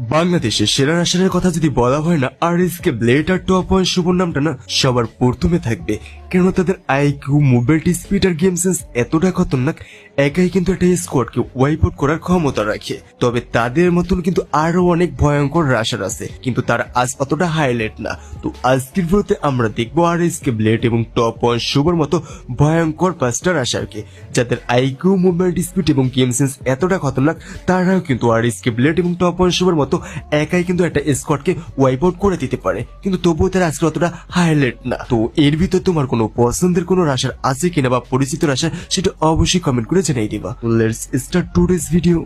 বাংলাদেশের সেরা রাশারের কথা যদি বলা হয় না, আরএসকে ব্লেড আর টপ ওয়ান শুভর নামটা না সবার প্রথমে থাকবে। কেননা তাদের আইকিউ, মুভমেন্ট স্পিড আর গেম সেন্স এতটা খতরনাক, একাই কিন্তু একটা স্কোয়াডকে ওয়াইপ আউট করার ক্ষমতা রাখে। তবে তাদের মতন কিন্তু আরো অনেক ভয়ঙ্কর রাশার আছে, কিন্তু তারা আজ অতটা হাইলাইট না। তো আজকের ভিডিওতে আমরা দেখবো আরএসকে ব্লেড এবং টপ ওয়ান শুভর মতো ভয়ঙ্কর পাঁচটা রাশারকে, যাদের আইকিউ, মুভমেন্ট স্পিড এবং গেম সেন্স এতটা খতরনাক, তারাও কিন্তু আরএসকে ব্লেড এবং টপ ওয়ান শুভর মতো একাই কিন্তু একটা স্কোয়াডকে ওয়াইপ আউট করে দিতে পারে। কিন্তু তবুও তারা আজকে অতটা হাইলাইট না। তো এর ভিতর তোমার কোনো পছন্দের কোনো রাশার আছে কিনা বা পরিচিত রাশা, সেটা অবশ্যই কমেন্ট করে জানিয়ে দিবা। Let's start today's video.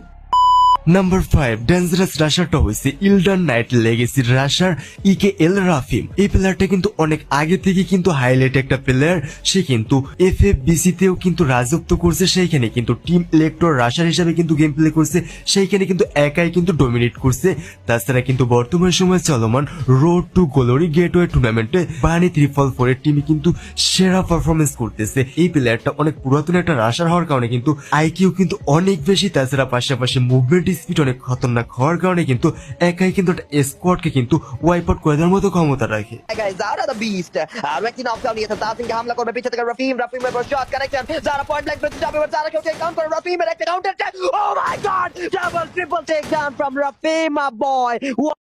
Number 5 dangerous রাশারটা হয়েছে ইলডান নাইট লেগেসি রাশার ইকেএল রাফিম। এই প্লেয়ারটা কিন্তু অনেক আগে থেকে কিন্তু হাইলাইট একটা প্লেয়ার। সে কিন্তু এফএফবিসি তেও কিন্তু রাজত্ব করছে, সেইখানে কিন্তু টিম ইলেক্টর রাশার হিসাবে কিন্তু গেম প্লে করছে, সেইখানে কিন্তু একাই কিন্তু ডমিনেট করছে। তাছাড়া কিন্তু বর্তমান সময়ে চলমান রোড টু গ্লোরি গেটওয়ে টুর্নামেন্টে বানি 3-4 এর টিমে কিন্তু সেরা পারফরমেন্স করতেছে। এই প্লেয়ারটা অনেক পুরাতন একটা রাশার হওয়ার কারণে কিন্তু আইকিউ কিন্তু অনেক বেশি, তাছাড়া পাশাপাশি মুভমেন্ট স্পিড অনেক খতরনাক হওয়ার কারণে কিন্তু একাই কিন্তু একটা স্কোয়াডকে কিন্তু ওয়াইপ আউট করে দেওয়ার মতো ক্ষমতা রাখে। guys, Zara the Beast. Rexy knocks down the assassin. Hamla করে পিছে থেকে Rafim with a shot connection. Zara point blank to jump over Zara take down for Rafim and counter attack. Oh my god! Double triple take down from Rafim, my boy.